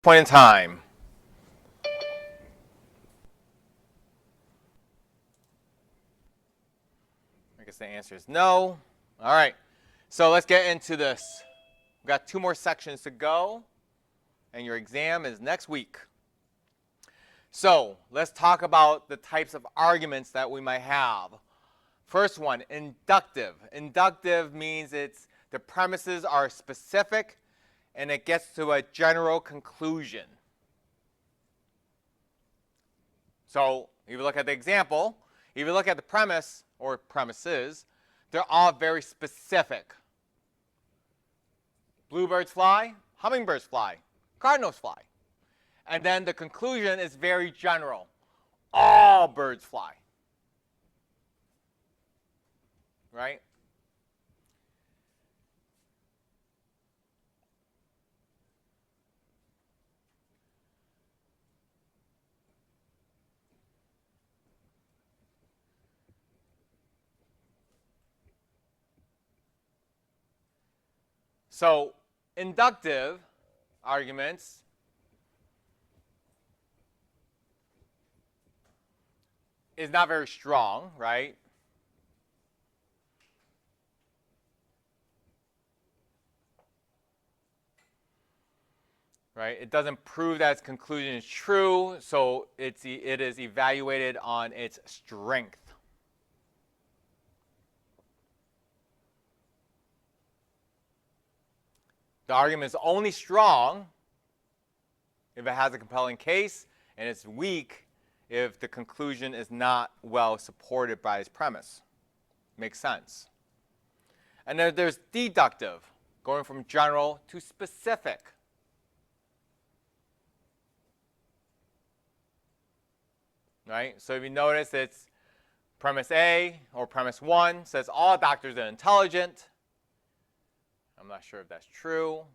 point in time? I guess the answer is no. All right, so let's get into this. We've got 2 more sections to go, and your exam is next week. So let's talk about the types of arguments that we might have. First one, inductive. Inductive means the premises are specific and it gets to a general conclusion. So if you look at the example, if you look at the premise or premises, they're all very specific. Bluebirds fly, hummingbirds fly, cardinals fly. And then the conclusion is very general. All birds fly. Right? So inductive arguments is not very strong, right? Right? It doesn't prove that its conclusion is true, so it is evaluated on its strength. The argument is only strong if it has a compelling case, and it's weak if the conclusion is not well supported by its premise. Makes sense. And then there's deductive, going from general to specific. Right? So if you notice, it's premise A or premise 1 says all doctors are intelligent. I'm not sure if that's true.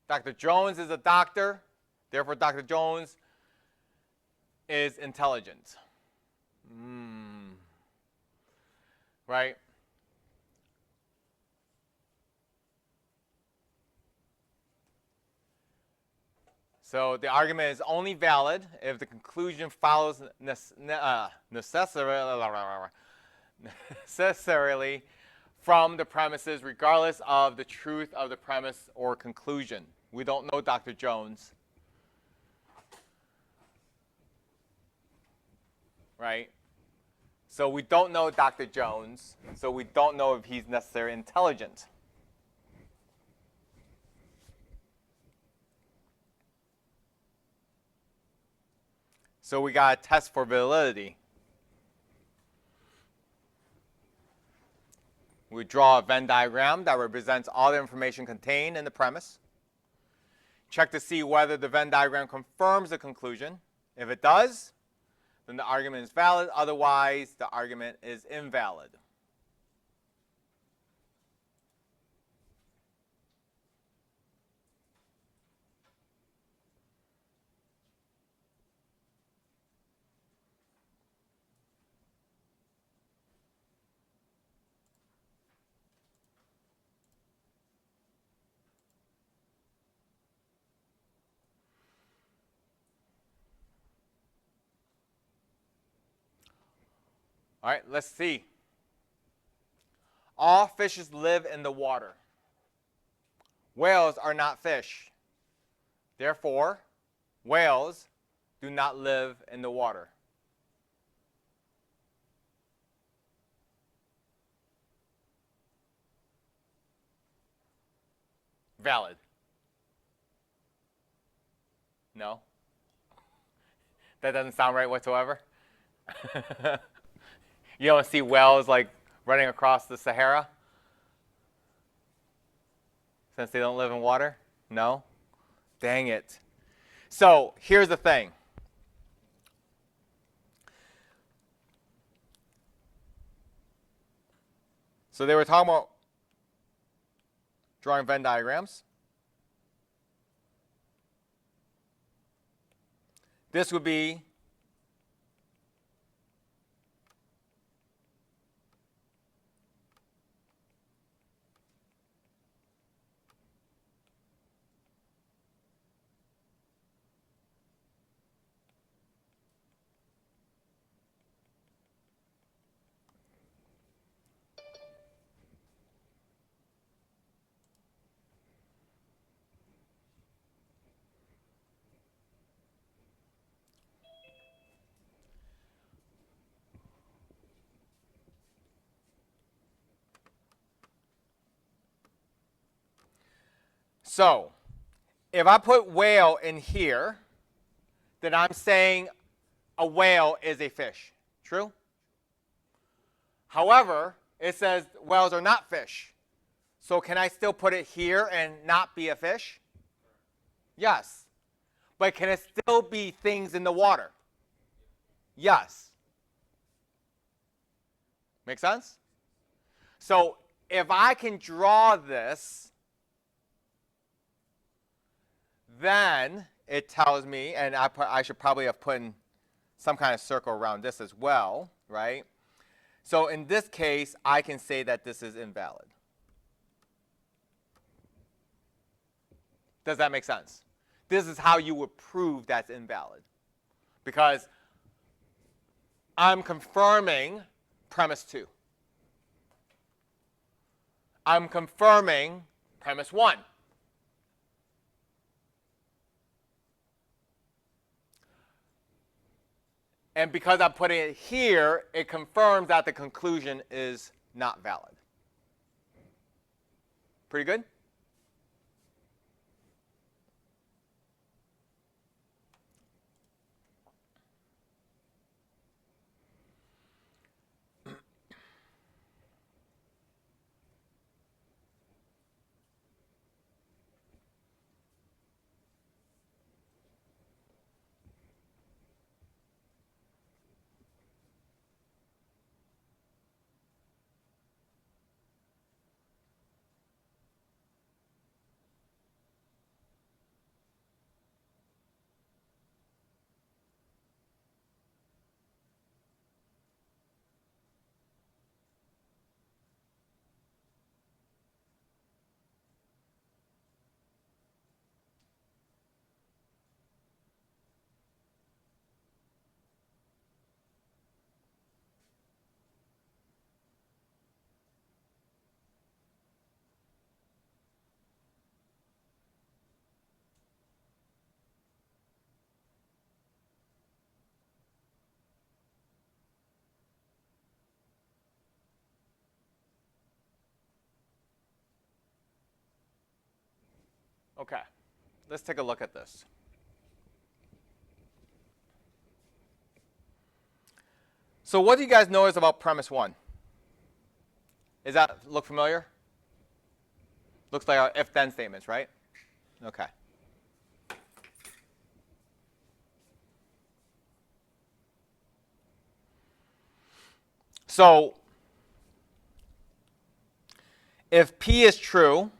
Dr. Jones is a doctor. Therefore, Dr. Jones is intelligent. Right? So the argument is only valid if the conclusion follows necessarily from the premises, regardless of the truth of the premise or conclusion. We don't know Dr. Jones. Right? So we don't know Dr. Jones, so we don't know if he's necessarily intelligent. So we got to test for validity. We draw a Venn diagram that represents all the information contained in the premise. Check to see whether the Venn diagram confirms the conclusion. If it does, then the argument is valid. Otherwise, the argument is invalid. All right, let's see. All fishes live in the water. Whales are not fish. Therefore, whales do not live in the water. Valid. No? That doesn't sound right whatsoever. You don't see whales like running across the Sahara? Since they don't live in water? No? Dang it. So here's the thing. So they were talking about drawing Venn diagrams. This would be So if I put whale in here, then I'm saying a whale is a fish. True? However, it says whales are not fish. So can I still put it here and not be a fish? Yes. But can it still be things in the water? Yes. Make sense? So if I can draw this, then it tells me, and I should probably have put in some kind of circle around this as well, right? So in this case, I can say that this is invalid. Does that make sense? This is how you would prove that's invalid. Because I'm confirming premise 2. I'm confirming premise 1. And because I'm putting it here, it confirms that the conclusion is not valid. Pretty good? Okay, let's take a look at this. So what do you guys know is about premise 1? Does that look familiar? Looks like our if-then statements, right? Okay. So if P is true,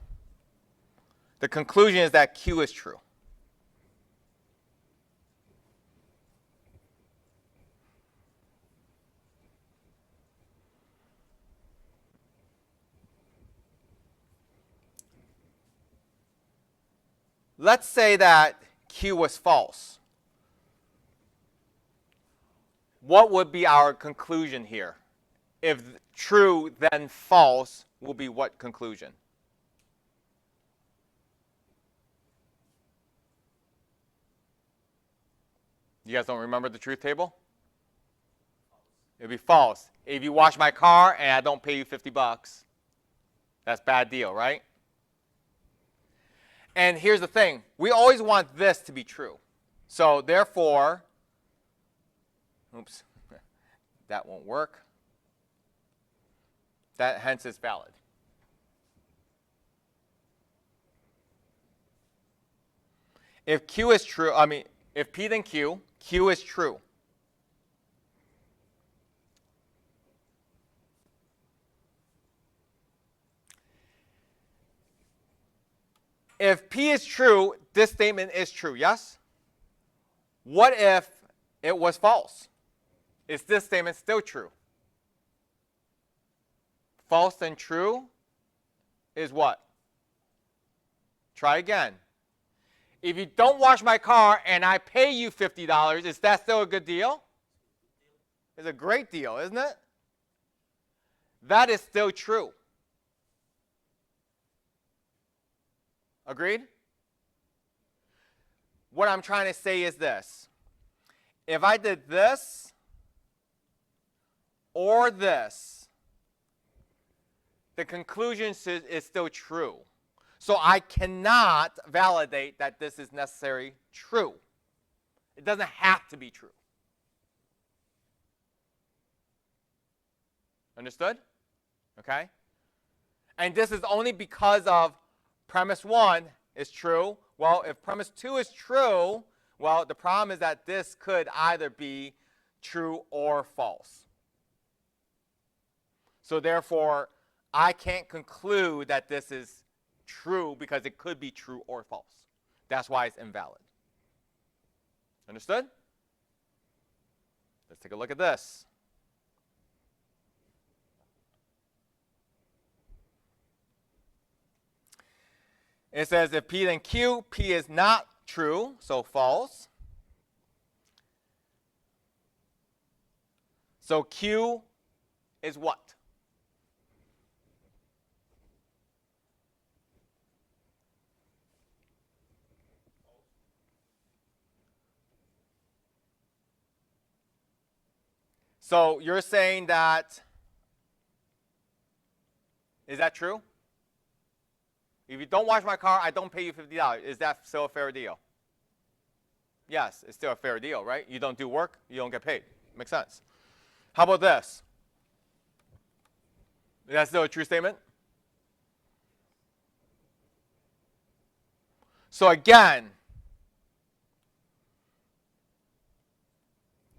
the conclusion is that Q is true. Let's say that Q was false. What would be our conclusion here? If true, then false will be what conclusion? You guys don't remember the truth table? It would be false. If you wash my car and I don't pay you $50, that's a bad deal, right? And here's the thing. We always want this to be true. So therefore, oops, that won't work. That hence is valid. If Q is true, if P then Q, Q is true. If P is true, this statement is true, yes? What if it was false? Is this statement still true? False and true is what? Try again. If you don't wash my car and I pay you $50, is that still a good deal? It's a great deal, isn't it? That is still true. Agreed? What I'm trying to say is this. If I did this or this, the conclusion is still true. So I cannot validate that this is necessarily true. It doesn't have to be true. Understood? Okay? And this is only because of premise 1 is true. Well, if premise 2 is true, well, the problem is that this could either be true or false. So therefore, I can't conclude that this is true because it could be true or false. That's why it's invalid. Understood? Let's take a look at this. It says if P then Q, P is not true, so false. So Q is what? So you're saying that, is that true? If you don't wash my car, I don't pay you $50. Is that still a fair deal? Yes, it's still a fair deal, right? You don't do work, you don't get paid. Makes sense. How about this? Is that still a true statement? So again,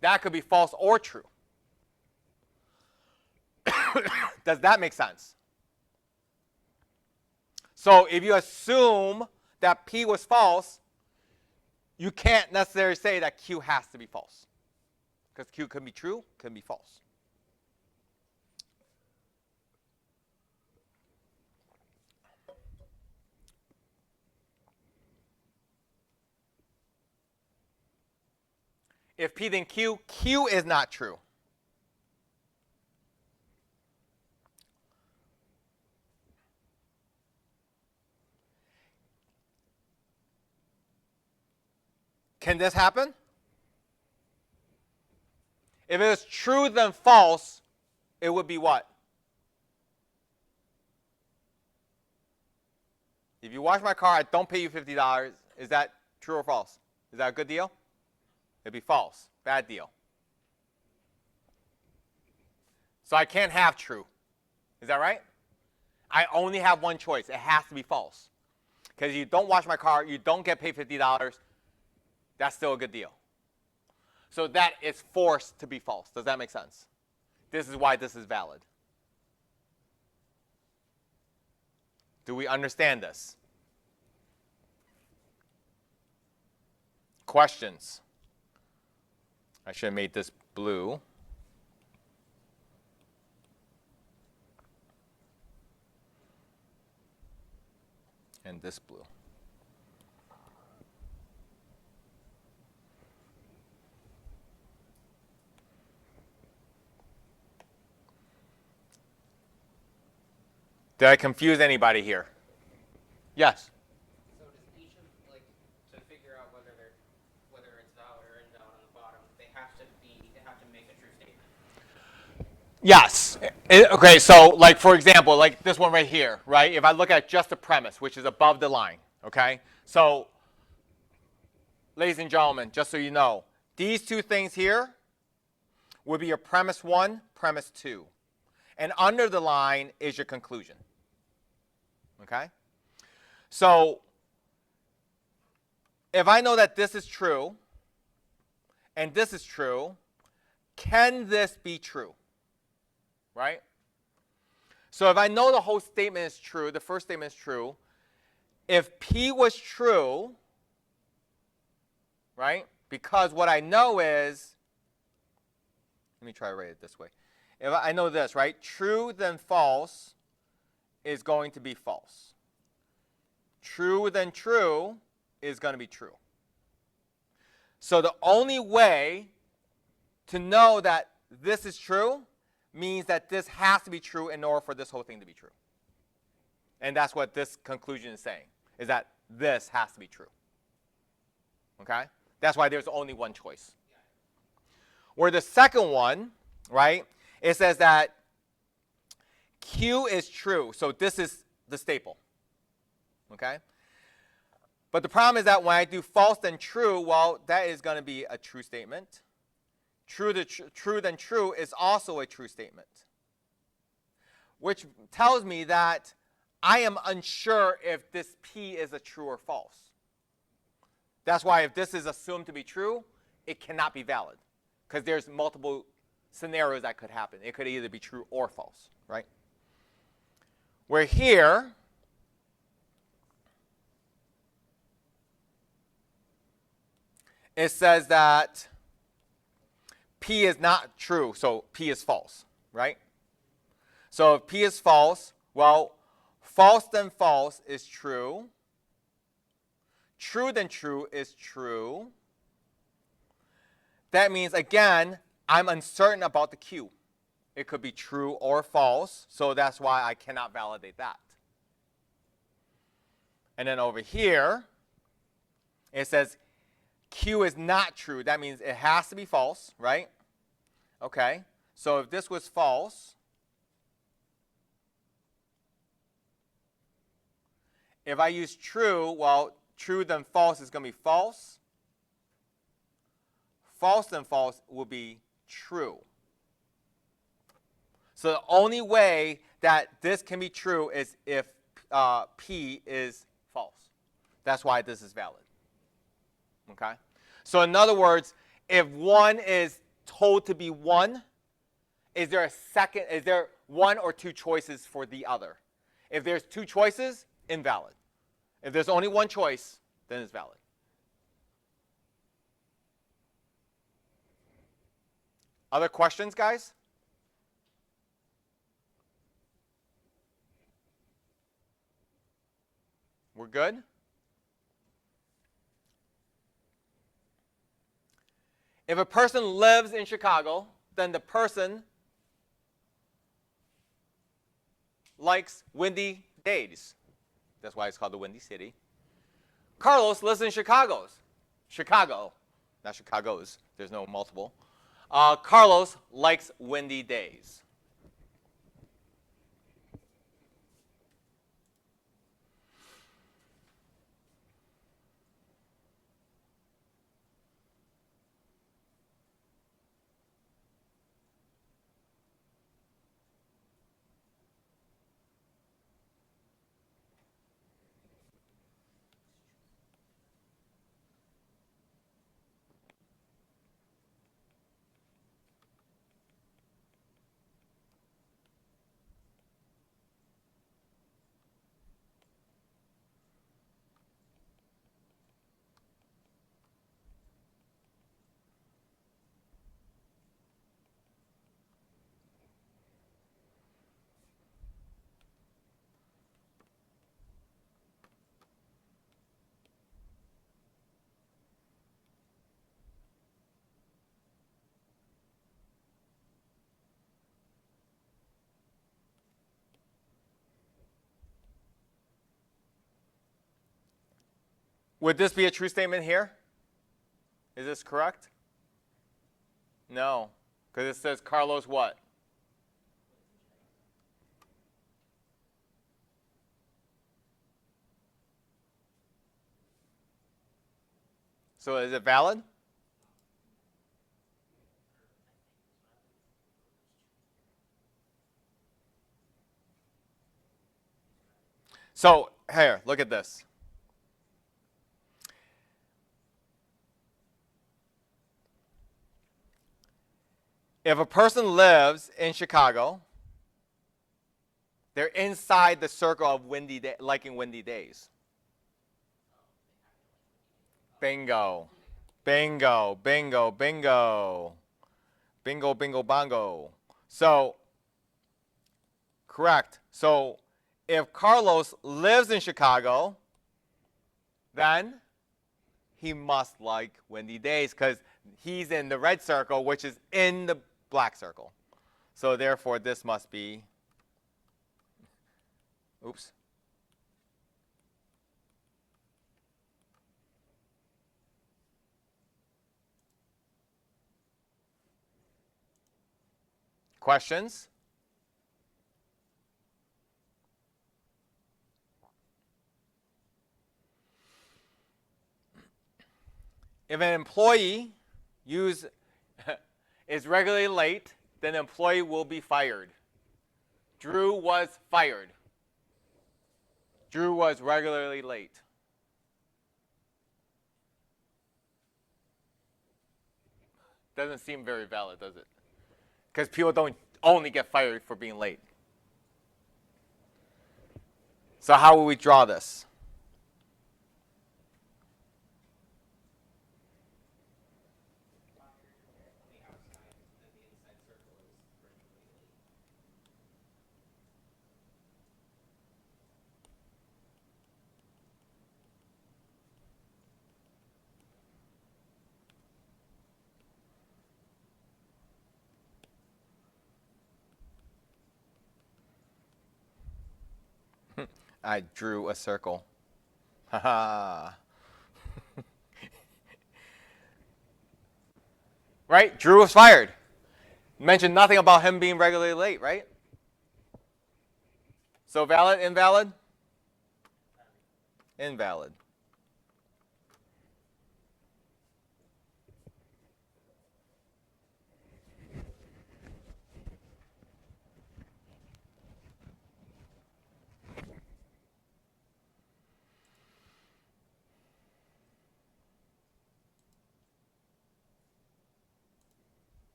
that could be false or true. Does that make sense? So if you assume that P was false, you can't necessarily say that Q has to be false. Because Q can be true, can be false. If P then Q, Q is not true. Can this happen? If it is true then false, it would be what? If you wash my car, I don't pay you $50. Is that true or false? Is that a good deal? It'd be false. Bad deal. So I can't have true. Is that right? I only have one choice. It has to be false. Because you don't wash my car, you don't get paid $50. That's still a good deal. So that is forced to be false. Does that make sense? This is why this is valid. Do we understand this? Questions? I should have made this blue. And this blue. Did I confuse anybody here? Yes. So does each of, like, to figure out whether it's valid or invalid on the bottom, they have to make a true statement? Yes. Okay, so like for example, like this one right here, right? If I look at just the premise, which is above the line, okay? So, ladies and gentlemen, just so you know, these two things here would be your premise 1, premise 2. And under the line is your conclusion. Okay? So, if I know that this is true, and this is true, can this be true? Right? So if I know the whole statement is true, the first statement is true, if P was true, right? Because what I know is, let me try to write it this way. If I know this, right? True then false is going to be false. True then true is going to be true. So the only way to know that this is true means that this has to be true in order for this whole thing to be true. And that's what this conclusion is saying, is that this has to be true. Okay? That's why there's only one choice. Where the second one, right, it says that Q is true. So this is the staple. Okay? But the problem is that when I do false then true, well, that is going to be a true statement. True then true is also a true statement, which tells me that I am unsure if this P is a true or false. That's why if this is assumed to be true, it cannot be valid, because there's multiple scenarios that could happen. It could either be true or false, right? Where here, it says that P is not true, so P is false, right? So if P is false, well, false then false is true. True then true is true. That means, again, I'm uncertain about the Q. It could be true or false, so that's why I cannot validate that. And then over here, it says Q is not true. That means it has to be false, right? Okay, so if this was false, if I use true, well, true then false is going to be false. False then false will be true. So the only way that this can be true is if P is false. That's why this is valid. Okay? So in other words, if 1 is told to be 1, is there one or two choices for the other? If there's two choices, invalid. If there's only one choice, then it's valid. Other questions, guys? We're good? If a person lives in Chicago, then the person likes windy days. That's why it's called the Windy City. Carlos lives in Chicago, not Chicago's. There's no multiple. Carlos likes windy days. Would this be a true statement here? Is this correct? No, because it says Carlos what? So is it valid? So here, look at this. If a person lives in Chicago, they're inside the circle of liking windy days. Bingo. Bingo, bingo, bingo. Bingo, bingo, bongo. So, correct. So, if Carlos lives in Chicago, then he must like windy days because he's in the red circle, which is in the black circle. So therefore, this must be, oops. Questions? If an employee is regularly late, then the employee will be fired. Drew was fired. Drew was regularly late. Doesn't seem very valid, does it? Because people don't only get fired for being late. So how will we draw this? On the outside, and the inside circle is regularly late. I drew a circle. Haha. Right? Drew was fired. Mentioned nothing about him being regularly late, right? So valid, invalid? Invalid.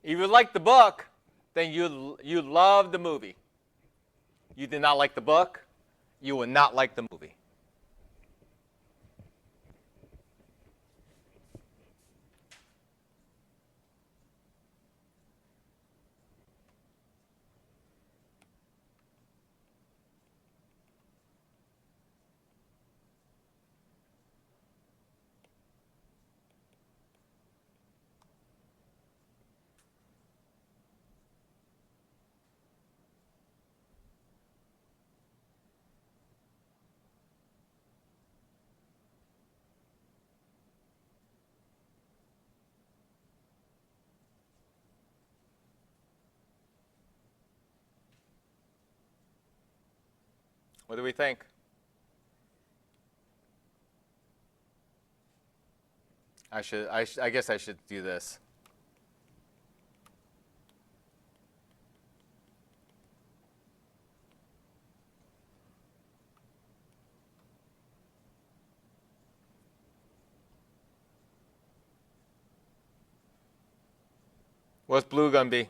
If you like the book, then you love the movie. You did not like the book, you will not like the movie. What do we think? I guess I should do this. What's blue gonna be?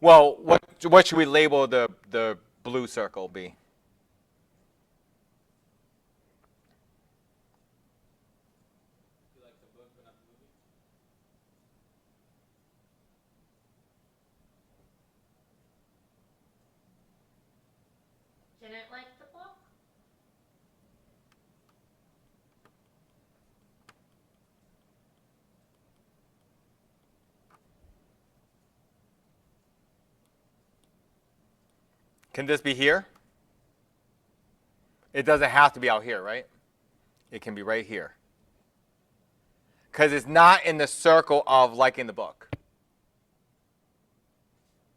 Well, what should we label the blue circle be? You like the book but not the movie? Didn't like the book? Can this be here? It doesn't have to be out here, right? It can be right here. Because it's not in the circle of liking the book.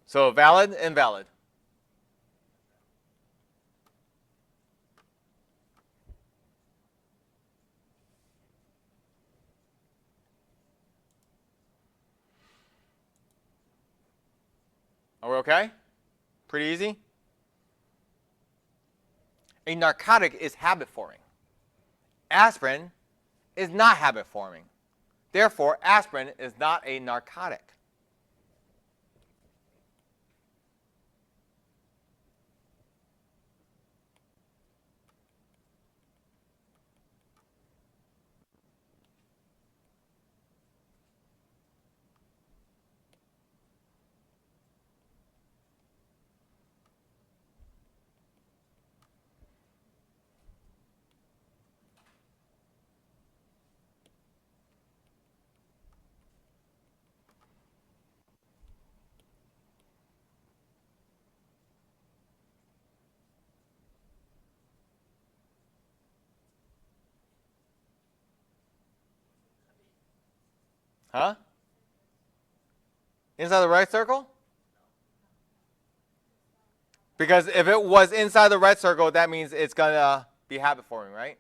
So valid, invalid. Are we okay? Pretty easy? A narcotic is habit forming. Aspirin is not habit forming. Therefore, aspirin is not a narcotic. Huh? Inside the right circle? Because if it was inside the red circle, that means it's going to be habit forming, right?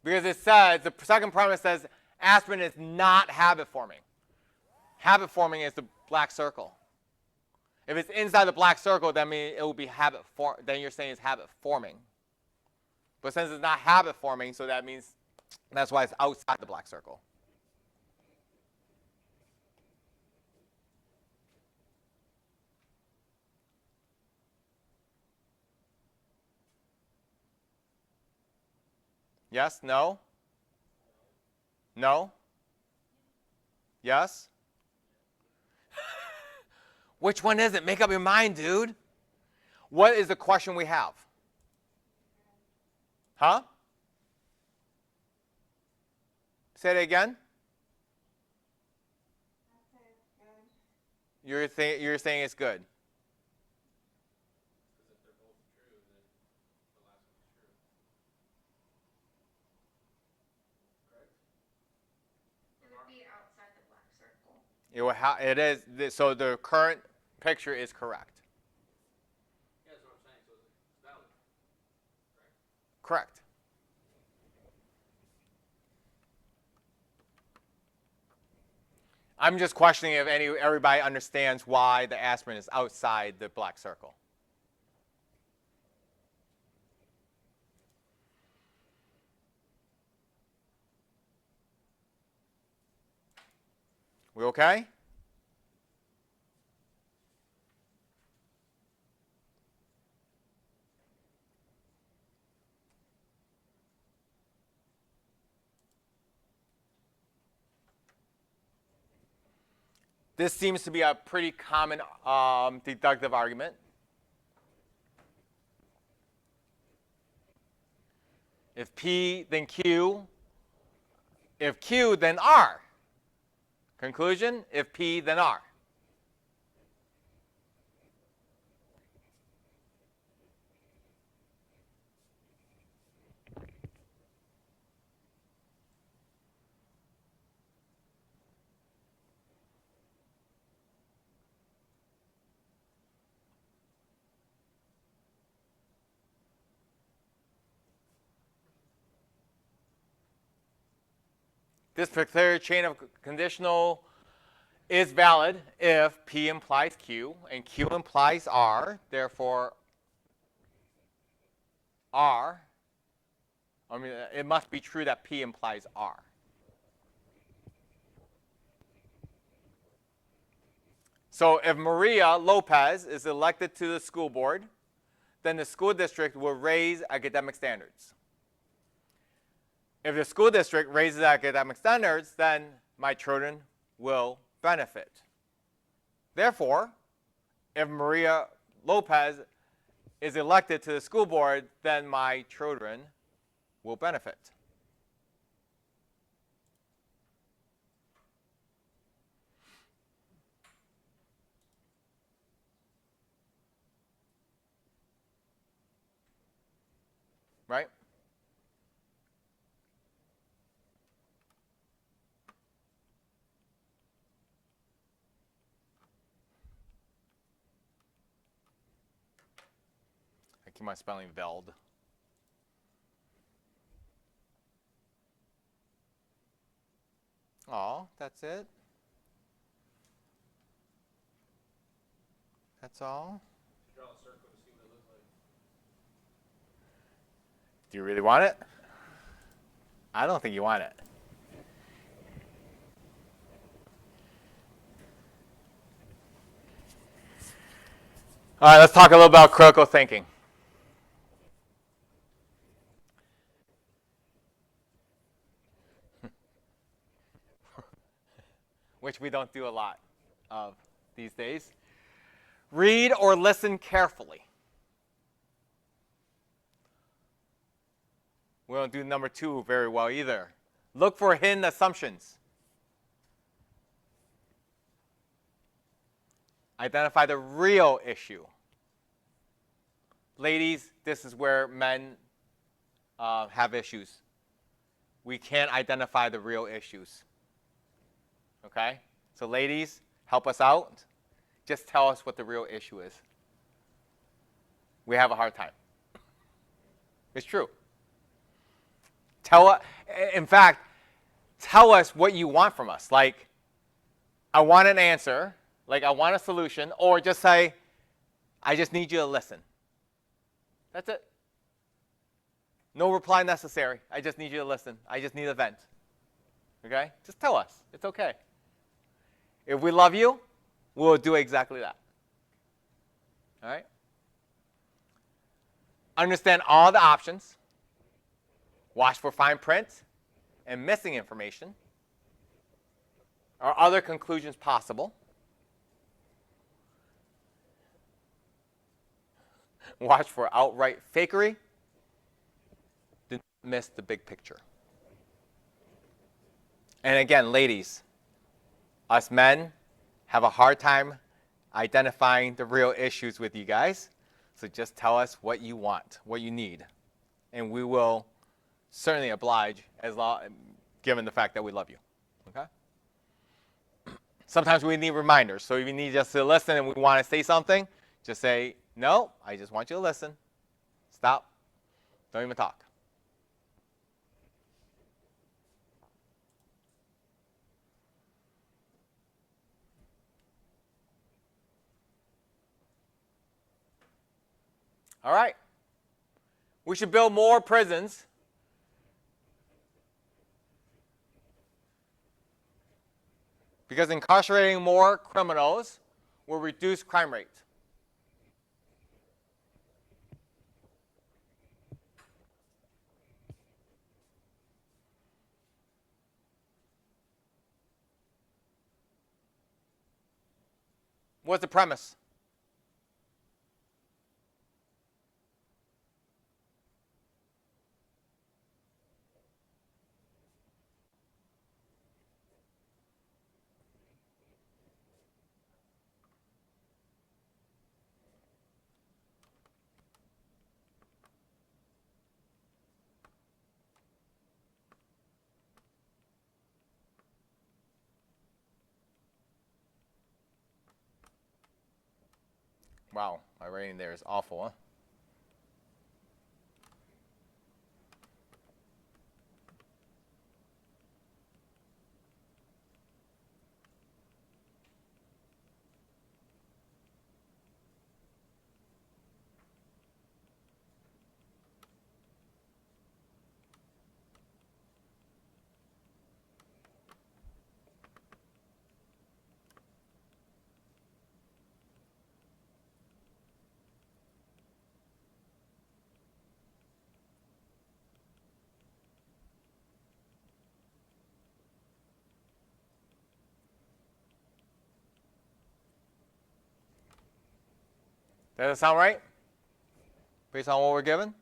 Because it says, the second premise says aspirin is not habit forming. Habit forming is the black circle. If it's inside the black circle, that means it will be then you're saying it's habit forming. But since it's not habit forming, so that means that's why it's outside the black circle. Yes? No? No? Yes? Which one is it? Make up your mind, dude. What is the question we have? Huh? Say it again. You're saying it's good. Because if they're both true, then the last one is true. Correct? It would be outside the black circle. It is. So the current picture is correct. Yeah, that's what I'm saying. So it's valid. Correct? Correct. I'm just questioning if everybody understands why the aspirin is outside the black circle. We okay? This seems to be a pretty common deductive argument. If P, then Q. If Q, then R. Conclusion, if P, then R. This particular chain of conditional is valid if P implies Q and Q implies R. Therefore, it must be true that P implies R. So if Maria Lopez is elected to the school board, then the school district will raise academic standards. If the school district raises academic standards, then my children will benefit. Therefore, if Maria Lopez is elected to the school board, then my children will benefit. Right? I keep on spelling veld. Oh, that's it? That's all? Draw a circle to see what it looks like. Do you really want it? I don't think you want it. All right, let's talk a little about critical thinking. Which we don't do a lot of these days. Read or listen carefully. We don't do number 2 very well either. Look for hidden assumptions. Identify the real issue. Ladies, this is where men have issues. We can't identify the real issues. Okay? So ladies, help us out. Just tell us what the real issue is. We have a hard time. It's true. In fact, tell us what you want from us. Like, I want an answer. Like, I want a solution. Or just say, I just need you to listen. That's it. No reply necessary. I just need you to listen. I just need a vent. Okay? Just tell us. It's okay. If we love you, we'll do exactly that. All right? Understand all the options. Watch for fine print and missing information. Are other conclusions possible? Watch for outright fakery. Do not miss the big picture. And again, ladies, us men have a hard time identifying the real issues with you guys. So just tell us what you want, what you need. And we will certainly oblige, given the fact that we love you. Okay? Sometimes we need reminders. So if you need us to listen and we want to say something, just say, no, I just want you to listen. Stop. Don't even talk. All right. We should build more prisons. Because incarcerating more criminals will reduce crime rate. What's the premise? Wow, my rating there is awful, huh? Does that sound right? Based on what we're given?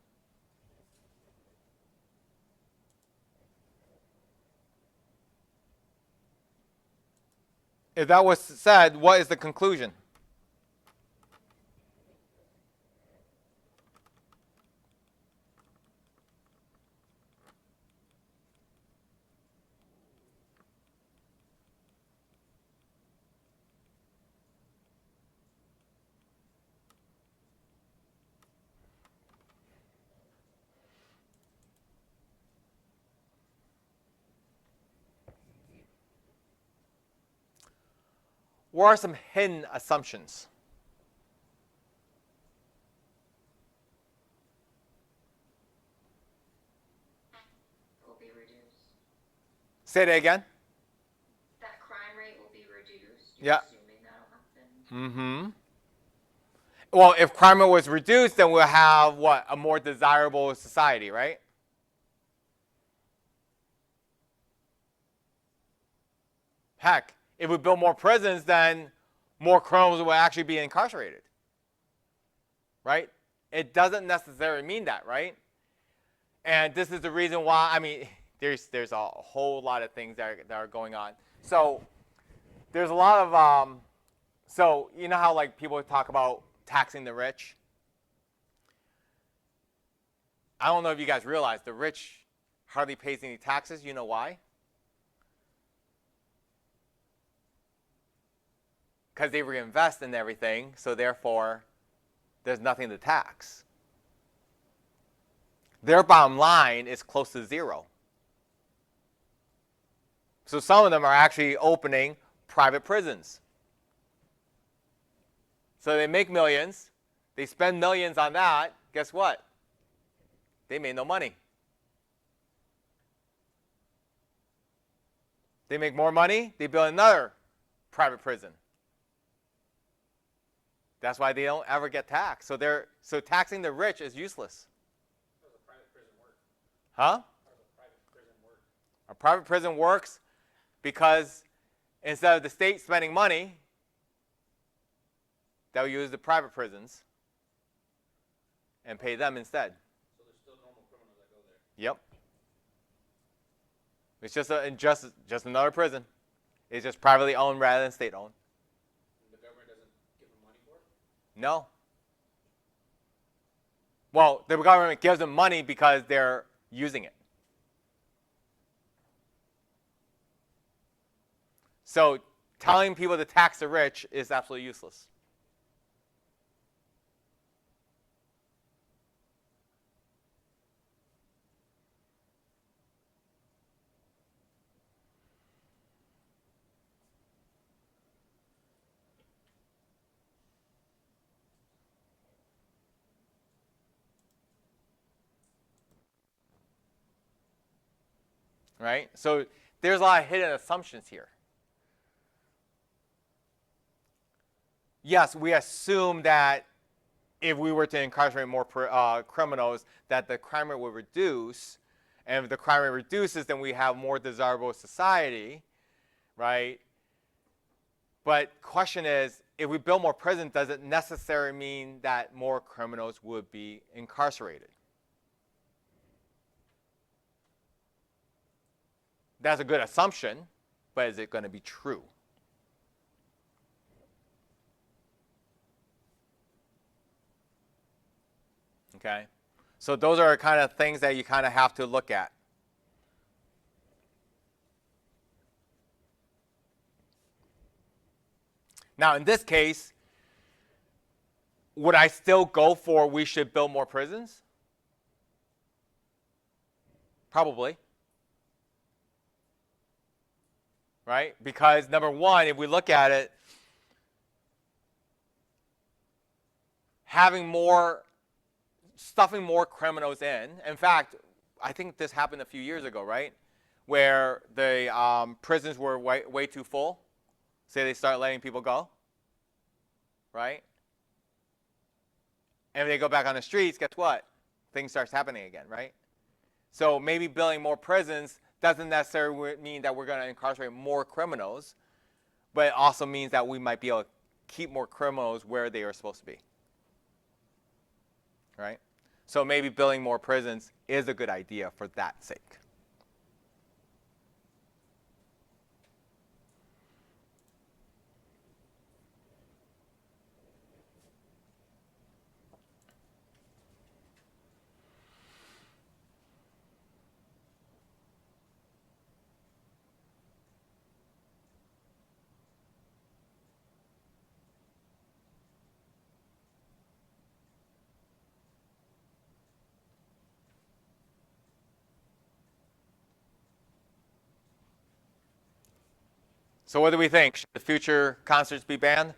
If that was said, what is the conclusion? What are some hidden assumptions? Will be reduced. Say that again. That crime rate will be reduced. Yeah. Assuming that'll happen. Mm-hmm. Well, if crime rate was reduced, then we'll have, what, a more desirable society, right? Heck, if we build more prisons, then more criminals will actually be incarcerated. Right? It doesn't necessarily mean that, right? And this is the reason why, I mean, there's a whole lot of things that are going on. So there's a lot of, so you know how like people talk about taxing the rich? I don't know if you guys realize the rich hardly pays any taxes. You know why? Because they reinvest in everything, so therefore there's nothing to tax. Their bottom line is close to zero. So some of them are actually opening private prisons. So they make millions, they spend millions on that. Guess what? They made no money. They make more money, they build another private prison. That's why they don't ever get taxed. So taxing the rich is useless. How does a private prison work? Huh? How does a private prison work? A private prison works because instead of the state spending money, they'll use the private prisons and pay them instead. So there's still normal criminals that go there. Yep. It's just another prison. It's just privately owned rather than state owned. And the government doesn't give them money for it? No. Well, the government gives them money because they're using it. So telling people to tax the rich is absolutely useless. Right? So there's a lot of hidden assumptions here. Yes, we assume that if we were to incarcerate more criminals, that the crime rate would reduce. And if the crime rate reduces, then we have more desirable society, right? But question is, if we build more prisons, does it necessarily mean that more criminals would be incarcerated? That's a good assumption, but is it going to be true? Okay? So those are kind of things that you kind of have to look at. Now, in this case, would I still go for we should build more prisons? Probably. Right? Because number one, if we look at it, stuffing more criminals in fact, I think this happened a few years ago, right? Where the prisons were way too full. Say they start letting people go, right? And if they go back on the streets, guess what? Things starts happening again, right? So maybe building more prisons doesn't necessarily mean that we're going to incarcerate more criminals, but it also means that we might be able to keep more criminals where they are supposed to be, right? So maybe building more prisons is a good idea for that sake. So what do we think? Should the future concerts be banned?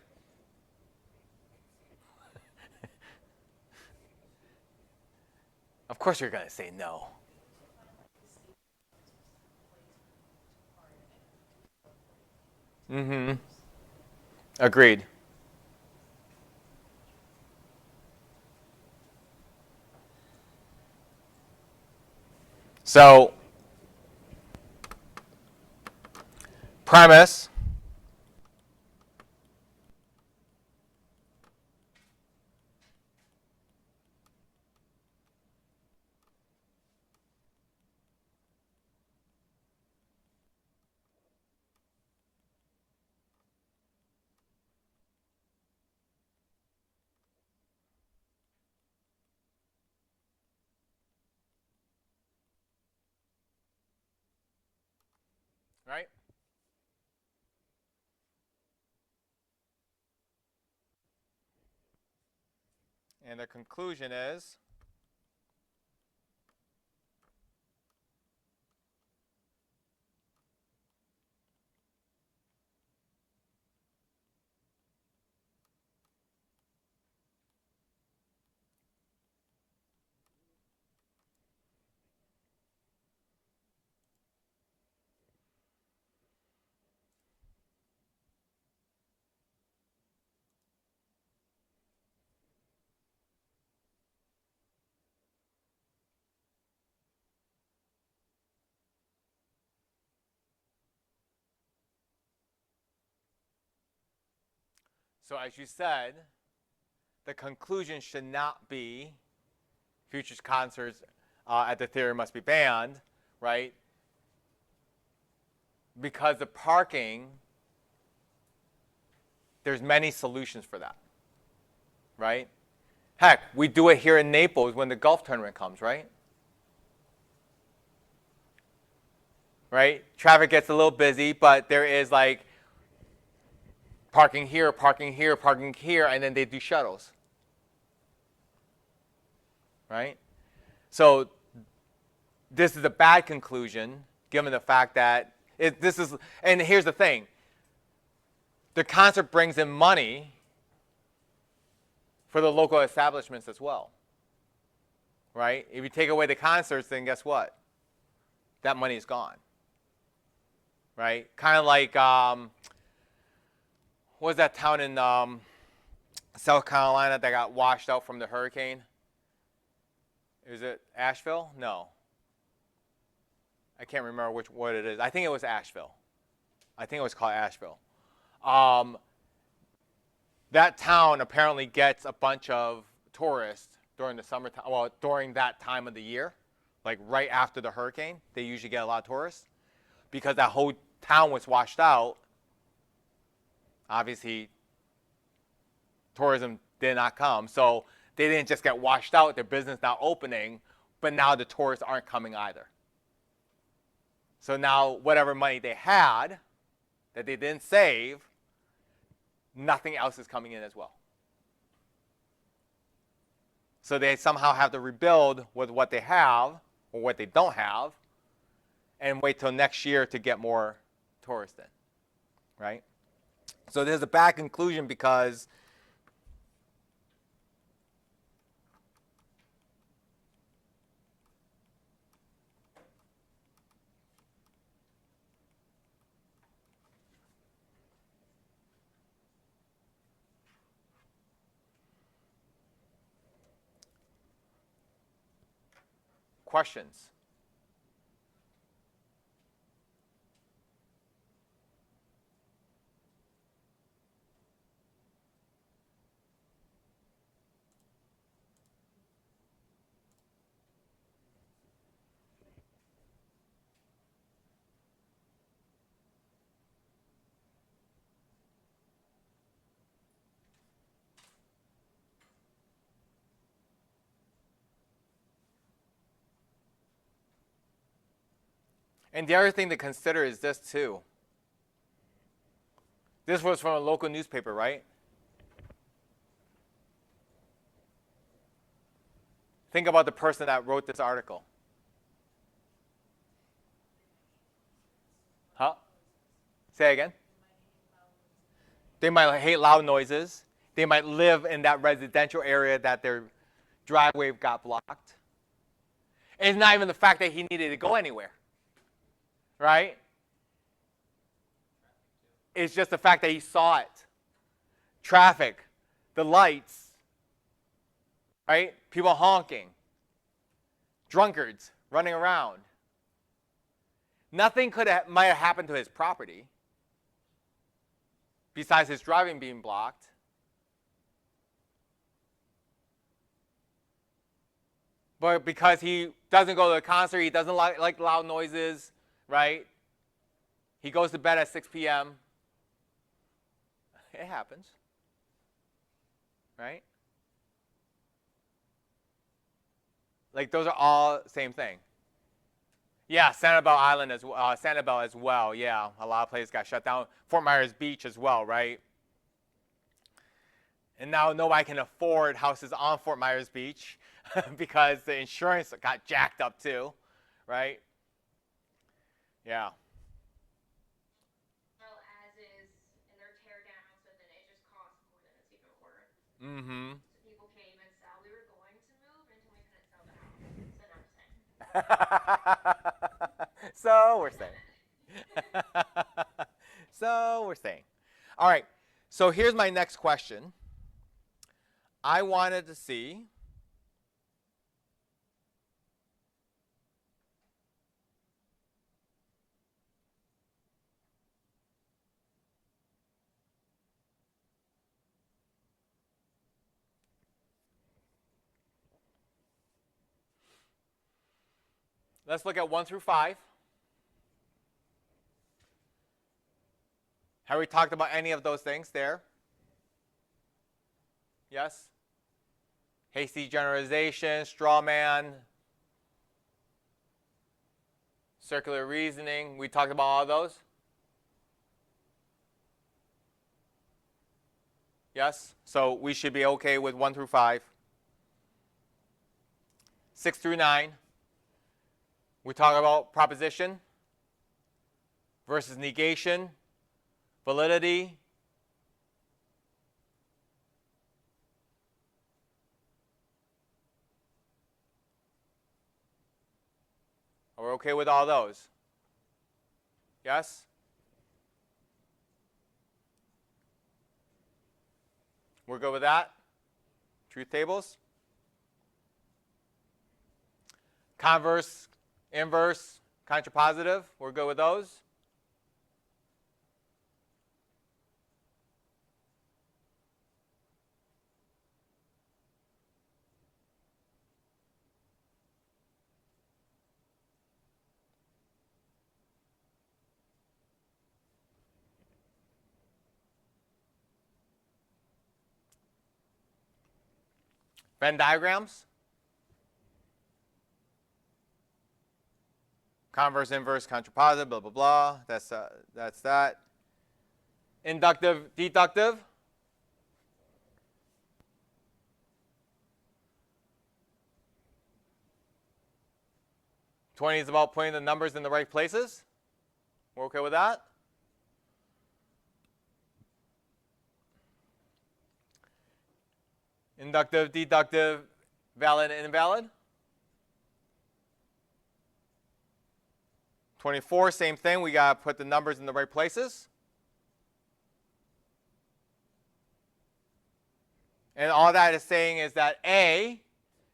Of course you're going to say no. Mm-hmm. Agreed. So, premise. right? And the conclusion is so as you said, the conclusion should not be future concerts at the theater must be banned, right? Because the parking, there's many solutions for that, right? Heck, we do it here in Naples when the golf tournament comes, right? Right? Traffic gets a little busy, but there is like parking here, parking here, parking here, and then they do shuttles, right? So this is a bad conclusion, given the fact that this is, and here's the thing, the concert brings in money for the local establishments as well, right? If you take away the concerts, then guess what? That money is gone, right? Kind of like, what was that town in South Carolina that got washed out from the hurricane? Is it Asheville? No. I can't remember what it is. I think it was Asheville. I think it was called Asheville. That town apparently gets a bunch of tourists during the summertime, well, during that time of the year, like right after the hurricane. They usually get a lot of tourists because that whole town was washed out. Obviously, tourism did not come, so they didn't just get washed out. Their business now opening, but now the tourists aren't coming either. So now whatever money they had that they didn't save, nothing else is coming in as well. So they somehow have to rebuild with what they have or what they don't have and wait till next year to get more tourists in, right? So there's a bad conclusion because questions. And the other thing to consider is this too. This was from a local newspaper, right? Think about the person that wrote this article. Huh? Say again. They might hate loud noises. They might live in that residential area that their driveway got blocked. It's not even the fact that he needed to go anywhere, right? It's just the fact that he saw it. Traffic, the lights, right? People honking, drunkards running around. Nothing might have happened to his property besides his driving being blocked. But because he doesn't go to the concert, he doesn't like loud noises, right? He goes to bed at 6 p.m. It happens, right? Like those are all same thing. Yeah, Sanibel Island as well. Sanibel as well. Yeah, a lot of places got shut down. Fort Myers Beach as well, right? And now nobody can afford houses on Fort Myers Beach because the insurance got jacked up too, right? Yeah. Well, as is, and they're tear down, so then it just costs more than it's even worth. Mm-hmm. So people can't even sell. We were going to move until we couldn't sell the house. So now we're staying. So we're saying. So we're saying. All right. So here's my next question. I wanted to see. Let's look at 1 through 5. Have we talked about any of those things there? Yes? Hasty generalization, straw man, circular reasoning. We talked about all of those? Yes? So we should be okay with 1 through 5. 6 through 9. We talk about proposition versus negation, validity. Are we okay with all those? Yes? We're good with that? Truth tables? Converse, inverse, contrapositive. We're good with those? Venn diagrams? Converse, inverse, contrapositive, blah, blah, blah. That's that. Inductive, deductive. '20 is about putting the numbers in the right places. We're okay with that? Inductive, deductive, valid and invalid. 24, same thing. We got to put the numbers in the right places. And all that is saying is that A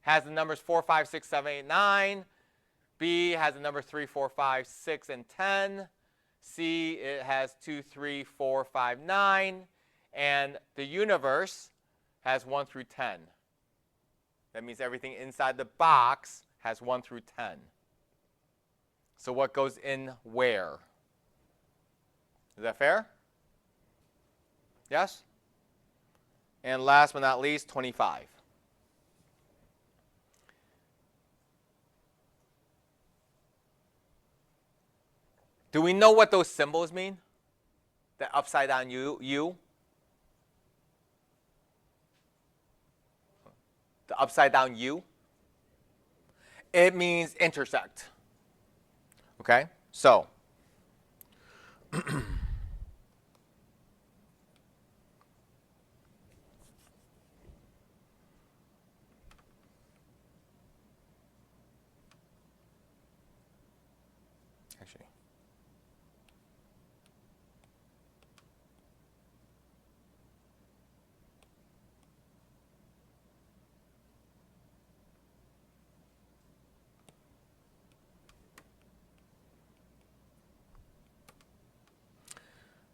has the numbers 4, 5, 6, 7, 8, 9. B has the numbers 3, 4, 5, 6, and 10. C, it has 2, 3, 4, 5, 9. And the universe has 1 through 10. That means everything inside the box has 1 through 10. So what goes in where? Is that fair? Yes? And last but not least, 25. Do we know what those symbols mean? The upside down U? The upside down U? It means intersect. Okay? So, actually,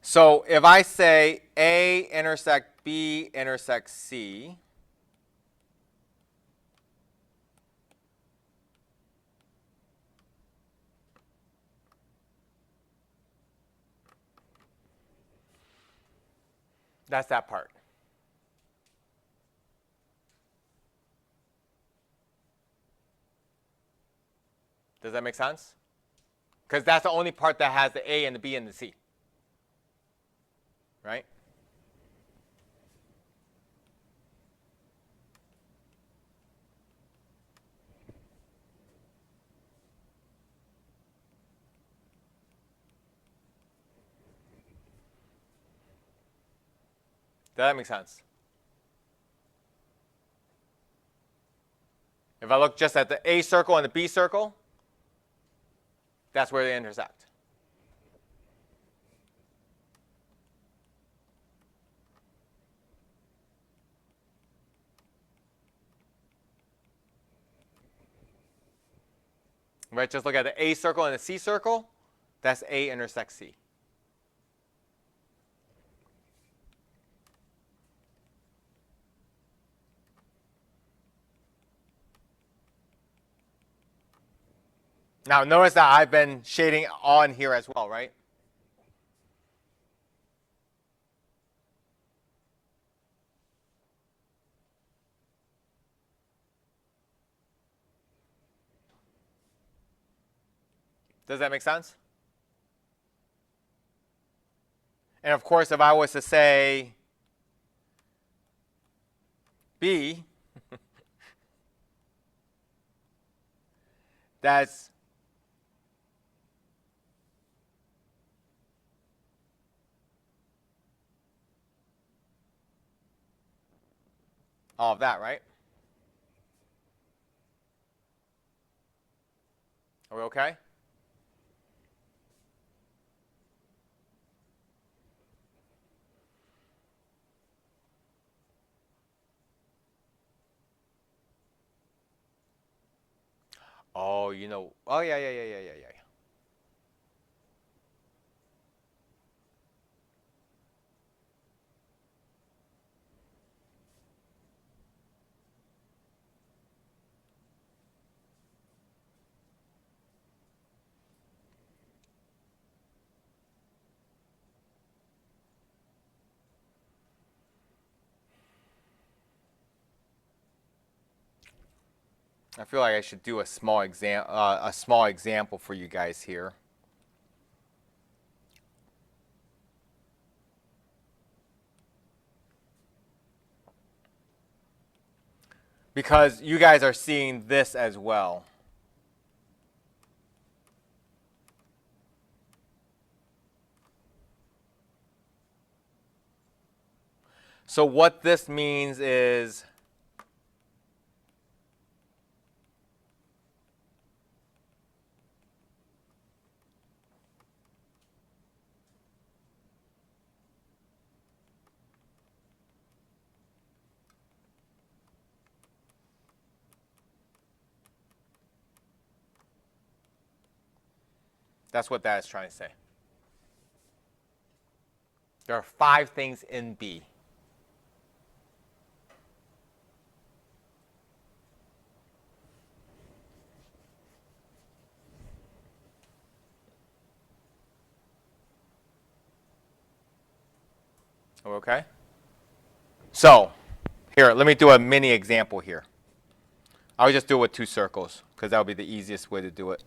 so if I say A intersect B intersect C, that's that part. Does that make sense? because that's the only part that has the A and the B and the C. Right? Does that make sense? If I look just at the A circle and the B circle, that's where they intersect. Right, just look at the A circle and the C circle. That's A intersects C. Now, notice that I've been shading on here as well, right? Does that make sense? And of course, if I was to say B, that's all of that, right? Are we okay? Oh, you know. Oh, yeah. I feel like I should do a small example for you guys here. Because you guys are seeing this as well. So what this means is that's what that is trying to say. There are 5 things in B. Okay? So, here, let me do a mini example here. I'll just do it with 2 circles, because that would be the easiest way to do it.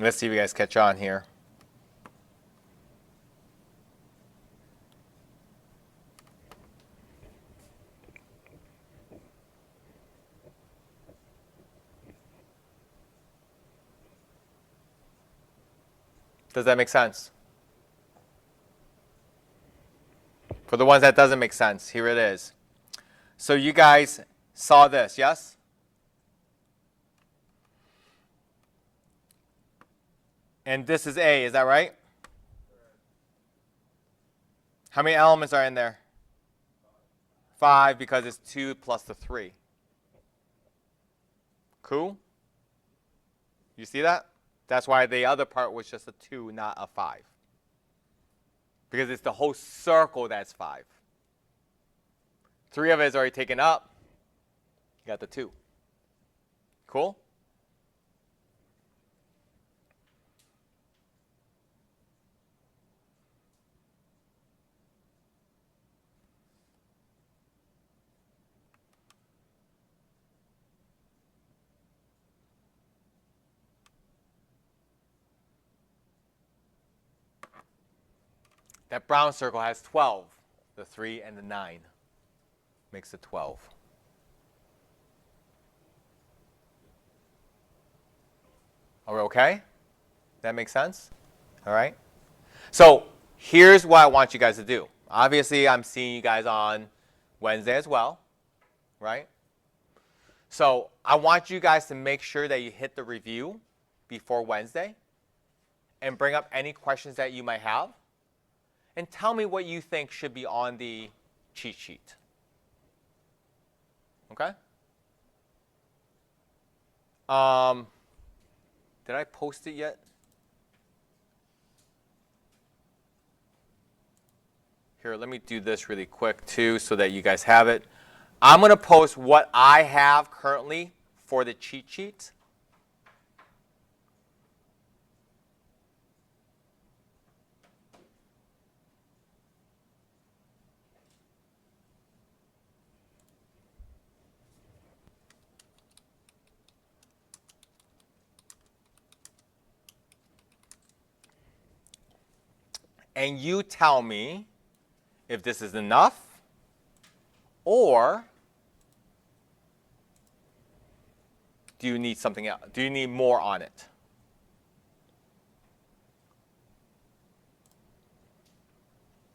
Let's see if you guys catch on here. Does that make sense? For the ones that doesn't make sense, here it is. So you guys saw this, yes? And this is A, is that right? How many elements are in there? 5, because it's 2 plus the 3. Cool? You see that? That's why the other part was just a 2, not a 5. Because it's the whole circle that's 5. 3 of it is already taken up. You got the 2. Cool? That brown circle has 12. The 3 and the 9 makes it 12. Are we okay? That makes sense? All right. So here's what I want you guys to do. Obviously, I'm seeing you guys on Wednesday as well, right? So I want you guys to make sure that you hit the review before Wednesday and bring up any questions that you might have. And tell me what you think should be on the cheat sheet. Okay? Did I post it yet? Here, let me do this really quick too so that you guys have it. I'm going to post what I have currently for the cheat sheet. And you tell me if this is enough or do you need something else? Do you need more on it?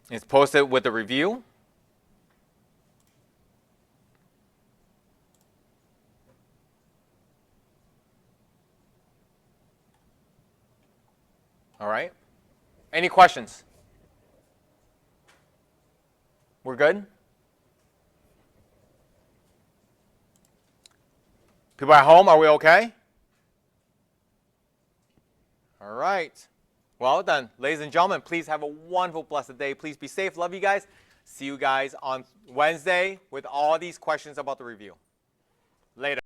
It's posted with a review. All right. Any questions? We're good? People at home, are we okay? All right. Well done. Ladies and gentlemen, please have a wonderful, blessed day. Please be safe. Love you guys. See you guys on Wednesday with all these questions about the review. Later.